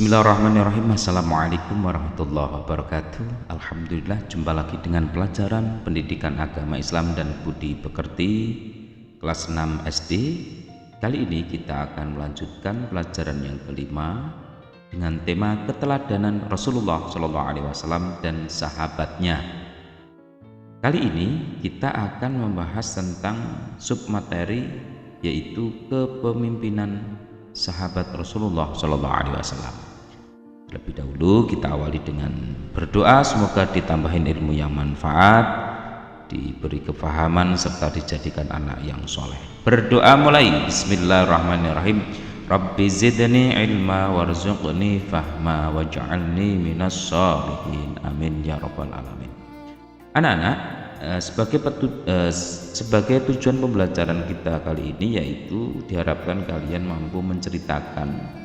Bismillahirrahmanirrahim. Assalamualaikum warahmatullahi wabarakatuh. Alhamdulillah, jumpa lagi dengan pelajaran Pendidikan Agama Islam dan Budi Pekerti kelas 6 SD. Kali ini kita akan melanjutkan pelajaran yang kelima dengan tema keteladanan Rasulullah SAW dan sahabatnya. Kali ini kita akan membahas tentang submateri, yaitu kepemimpinan sahabat Rasulullah SAW. Lebih dahulu kita awali dengan berdoa, semoga ditambahin ilmu yang manfaat, diberi kefahaman serta dijadikan anak yang soleh. Berdoa mulai. Bismillahirrahmanirrahim. Rabbi zidni ilma warzuqni fahma waj'alni minas sholihin. Amin ya rabbal alamin. Anak-anak, sebagai tujuan pembelajaran kita kali ini, yaitu diharapkan kalian mampu menceritakan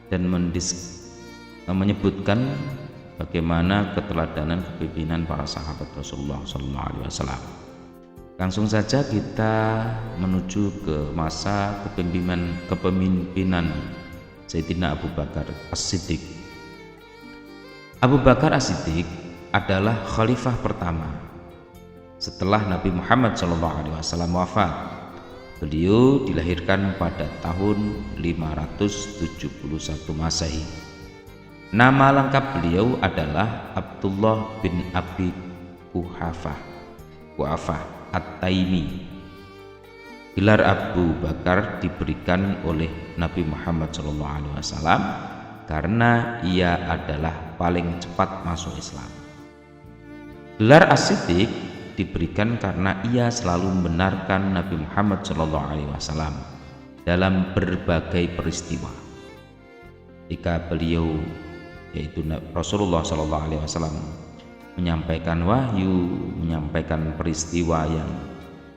dan menyebutkan bagaimana keteladanan kepemimpinan para sahabat Rasulullah SAW. Langsung saja kita menuju ke masa kepemimpinan Sayyidina Abu Bakar As-Siddiq. Abu Bakar As-Siddiq adalah khalifah pertama setelah Nabi Muhammad SAW wafat. Beliau dilahirkan pada tahun 571 Masehi. Nama lengkap beliau adalah Abdullah bin Abi Quhafah At-Taimi. Gelar Abu Bakar diberikan oleh Nabi Muhammad SAW karena ia adalah paling cepat masuk Islam. Gelar As-Siddiq diberikan karena ia selalu membenarkan Nabi Muhammad SAW dalam berbagai peristiwa. Jika beliau, yaitu Rasulullah SAW, menyampaikan wahyu, menyampaikan peristiwa yang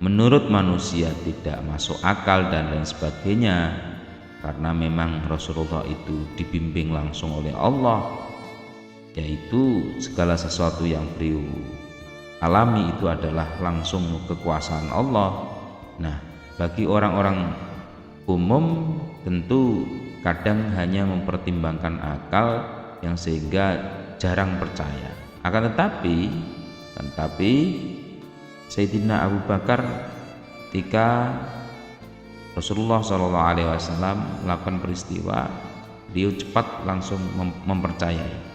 menurut manusia tidak masuk akal dan lain sebagainya, karena memang Rasulullah itu dibimbing langsung oleh Allah, yaitu segala sesuatu yang beliau alami itu adalah langsung kekuasaan Allah. Nah, bagi orang-orang umum tentu kadang hanya mempertimbangkan akal yang sehingga jarang percaya. Akan tetapi Sayyidina Abu Bakar ketika Rasulullah SAW melakukan peristiwa, beliau cepat langsung mempercayai.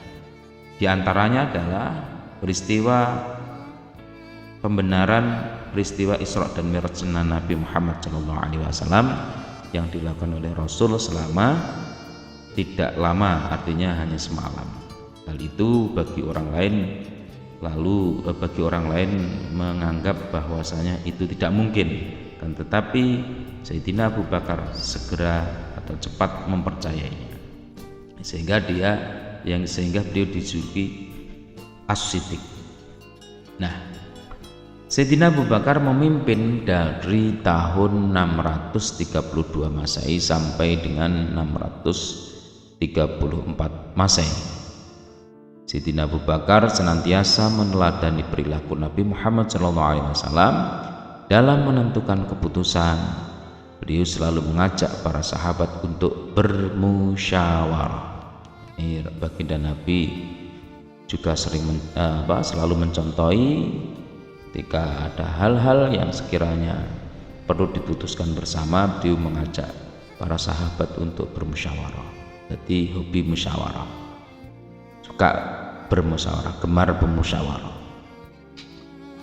Di antaranya adalah peristiwa pembenaran peristiwa Isra dan Mi'raj Nabi Muhammad SAW yang dilakukan oleh Rasul selama tidak lama, artinya hanya semalam. Hal itu bagi orang lain menganggap bahwasanya itu tidak mungkin, kan tetapi Sayyidina Abu Bakar segera atau cepat mempercayainya, sehingga beliau dijuluki As-Siddiq. Nah, Sayyidina Abu Bakar memimpin dari tahun 632 Masehi sampai dengan 634 Masehi. Sayyidina Abu Bakar senantiasa meneladani perilaku Nabi Muhammad SAW dalam menentukan keputusan. Beliau selalu mengajak para sahabat untuk bermusyawarah. Baginda Nabi juga selalu mencontohi ketika ada hal-hal yang sekiranya perlu diputuskan bersama, beliau mengajak para sahabat untuk bermusyawarah. Jadi hobi musyawarah, suka bermusyawarah, gemar bermusyawarah.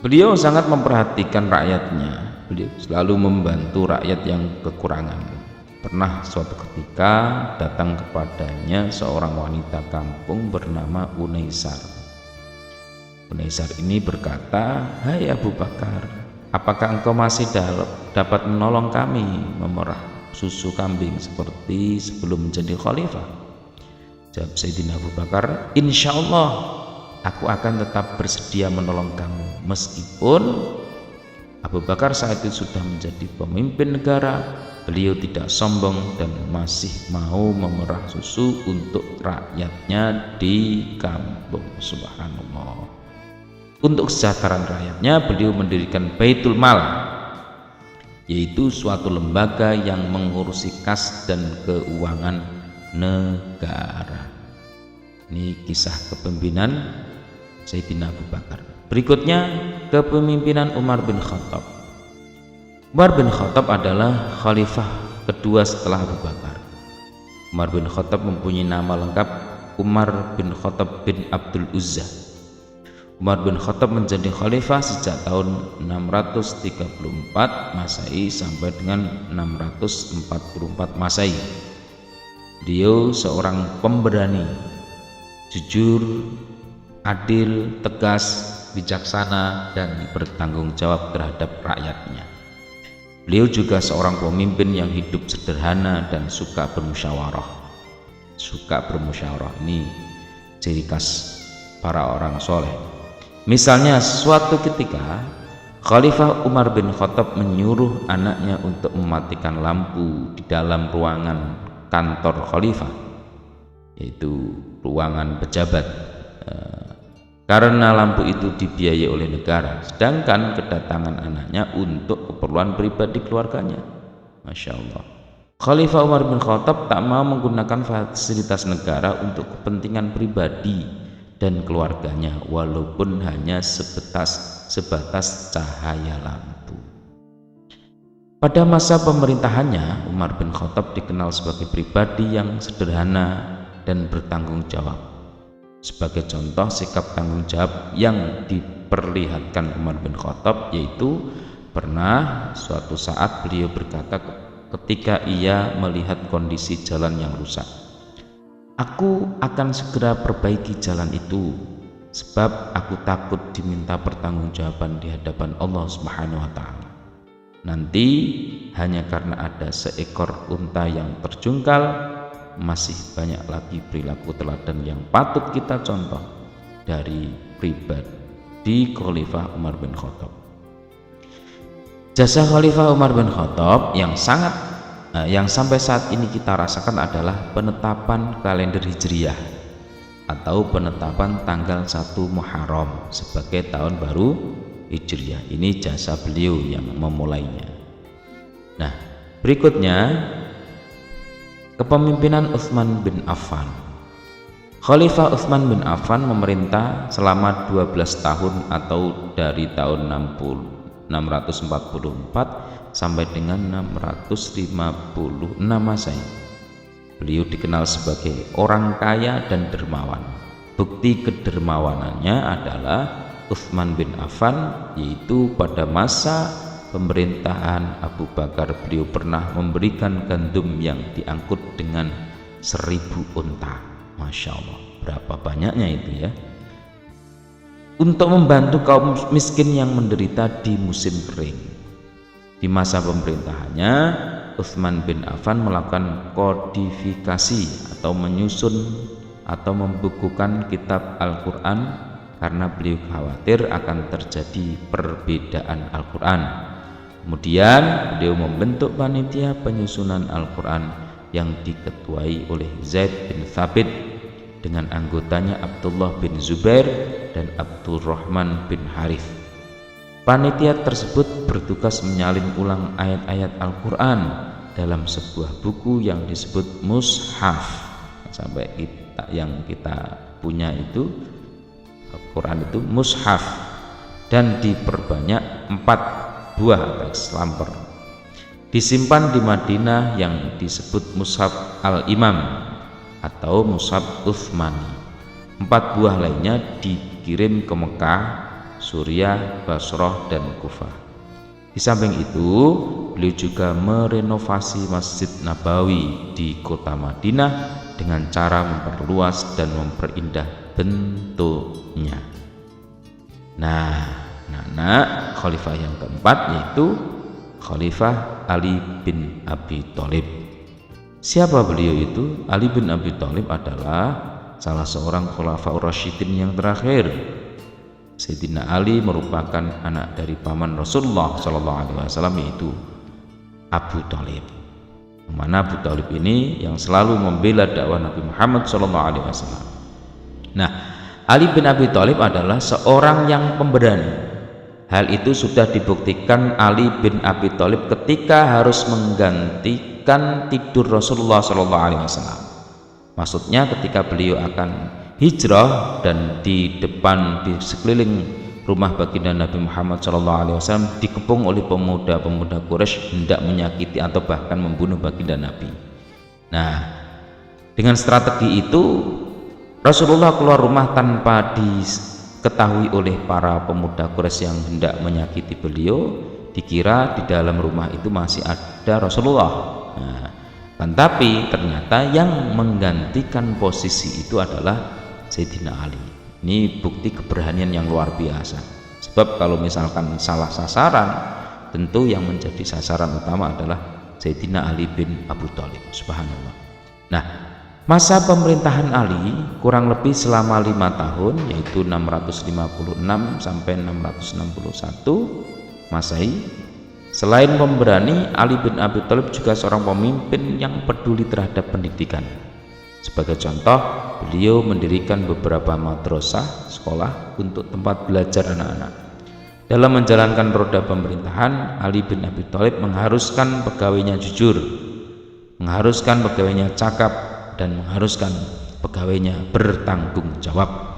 Beliau sangat memperhatikan rakyatnya. Beliau selalu membantu rakyat yang kekurangan. Pernah suatu ketika datang kepadanya seorang wanita kampung bernama Unaisar. Unaisar ini berkata, "Hai Abu Bakar, apakah engkau masih dapat menolong kami memerah susu kambing seperti sebelum menjadi khalifah?" Jawab Sayyidina Abu Bakar, "Insya Allah aku akan tetap bersedia menolong kamu." Meskipun Abu Bakar saat itu sudah menjadi pemimpin negara, beliau tidak sombong dan masih mau memerah susu untuk rakyatnya di kampung. Subhanallah. Untuk kesejahteraan rakyatnya, beliau mendirikan Baitul Mal, yaitu suatu lembaga yang mengurusi kas dan keuangan negara. Ini kisah kepemimpinan Sayyidina Abu Bakar. Berikutnya kepemimpinan Umar bin Khattab. Umar bin Khattab adalah khalifah kedua setelah Abu Bakar. Umar bin Khattab mempunyai nama lengkap Umar bin Khattab bin Abdul Uzza. Umar bin Khattab menjadi khalifah sejak tahun 634 Masehi sampai dengan 644 Masehi. Beliau seorang pemberani, jujur, adil, tegas, bijaksana, dan bertanggung jawab terhadap rakyatnya. Beliau juga seorang pemimpin yang hidup sederhana dan suka bermusyawarah. Ini ciri khas para orang soleh. Misalnya suatu ketika Khalifah Umar bin Khattab menyuruh anaknya untuk mematikan lampu di dalam ruangan kantor khalifah, yaitu ruangan pejabat, karena lampu itu dibiayai oleh negara, sedangkan kedatangan anaknya untuk keperluan pribadi keluarganya. Masya Allah. Khalifah Umar bin Khattab tak mau menggunakan fasilitas negara untuk kepentingan pribadi dan keluarganya, walaupun hanya sebatas cahaya lampu. Pada masa pemerintahannya, Umar bin Khattab dikenal sebagai pribadi yang sederhana dan bertanggung jawab. Sebagai contoh sikap tanggung jawab yang diperlihatkan Umar bin Khattab, yaitu pernah suatu saat beliau berkata ketika ia melihat kondisi jalan yang rusak, "Aku akan segera perbaiki jalan itu, sebab aku takut diminta pertanggungjawaban di hadapan Allah Subhanahu wa Ta'ala. Nanti hanya karena ada seekor unta yang terjungkal, masih banyak lagi perilaku teladan yang patut kita contoh dari pribadi Khalifah Umar bin Khattab." Jasa Khalifah Umar bin Khattab yang sampai saat ini kita rasakan adalah penetapan kalender Hijriyah atau penetapan tanggal 1 Muharram sebagai tahun baru Hijriyah. Ini jasa beliau yang memulainya. Nah, berikutnya kepemimpinan Utsman bin Affan. Khalifah Utsman bin Affan memerintah selama 12 tahun atau dari tahun 644 sampai dengan 656 Masehi. Beliau dikenal sebagai orang kaya dan dermawan. Bukti kedermawanannya adalah Utsman bin Affan, yaitu pada masa pemerintahan Abu Bakar beliau pernah memberikan gandum yang diangkut dengan 1000 unta. Masya Allah, berapa banyaknya itu ya, untuk membantu kaum miskin yang menderita di musim kering. Di masa pemerintahannya, Utsman bin Affan melakukan kodifikasi atau menyusun atau membukukan kitab Al-Quran karena beliau khawatir akan terjadi perbedaan Al-Quran. Kemudian beliau membentuk panitia penyusunan Al-Quran yang diketuai oleh Zaid bin Thabit dengan anggotanya Abdullah bin Zubair dan Abdurrahman bin Harith. Panitia tersebut bertugas menyalin ulang ayat-ayat Al-Quran dalam sebuah buku yang disebut mushaf. Sampai kita punya itu Al-Quran itu mushaf, dan diperbanyak 4 buah teks lamper. Disimpan di Madinah yang disebut mushaf Al-Imam atau mushaf Utsmani. 4 buah lainnya dikirim ke Mekah, Suriah, Basrah, dan Kufah. Di samping itu, beliau juga merenovasi Masjid Nabawi di kota Madinah dengan cara memperluas dan memperindah bentuknya. Nah, khalifah yang keempat yaitu Khalifah Ali bin Abi Thalib. Siapa beliau itu? Ali bin Abi Thalib adalah salah seorang Khulafaur Rasyidin yang terakhir. Sayyidina Ali merupakan anak dari paman Rasulullah SAW, yaitu Abu Thalib. Mana Abu Thalib ini yang selalu membela dakwah Nabi Muhammad SAW. Nah, Ali bin Abi Thalib adalah seorang yang pemberani. Hal itu sudah dibuktikan Ali bin Abi Thalib ketika harus menggantikan tidur Rasulullah SAW. Maksudnya ketika beliau akan hijrah dan di depan, di sekeliling rumah baginda Nabi Muhammad SAW dikepung oleh pemuda-pemuda Quraisy hendak menyakiti atau bahkan membunuh baginda Nabi. Nah, dengan strategi itu Rasulullah keluar rumah tanpa diketahui oleh para pemuda Quraisy yang hendak menyakiti beliau. Dikira di dalam rumah itu masih ada Rasulullah. Nah, tapi ternyata yang menggantikan posisi itu adalah Sayyidina Ali. Ini bukti keberanian yang luar biasa. Sebab kalau misalkan salah sasaran, tentu yang menjadi sasaran utama adalah Sayyidina Ali bin Abu Thalib. Subhanallah. Nah, masa pemerintahan Ali kurang lebih selama 5 tahun, yaitu 656 sampai 661 Masehi. Selain pemberani, Ali bin Abi Thalib juga seorang pemimpin yang peduli terhadap pendidikan. Sebagai contoh, beliau mendirikan beberapa madrasah, sekolah untuk tempat belajar anak-anak. Dalam menjalankan roda pemerintahan, Ali bin Abi Thalib mengharuskan pegawainya jujur, mengharuskan pegawainya cakap, dan mengharuskan pegawainya bertanggung jawab.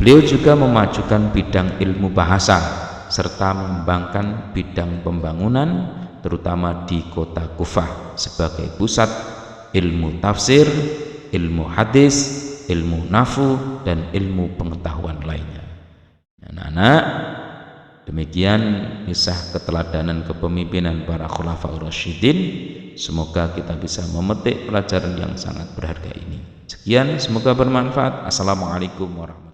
Beliau juga memajukan bidang ilmu bahasa serta mengembangkan bidang pembangunan terutama di kota Kufah sebagai pusat ilmu tafsir, ilmu hadis, ilmu nahwu, dan ilmu pengetahuan lainnya. Anak-anak, demikian kisah keteladanan kepemimpinan para khulafaur rasyidin. Semoga kita bisa memetik pelajaran yang sangat berharga ini. Sekian, semoga bermanfaat. Assalamualaikum warahmatullahi wabarakatuh.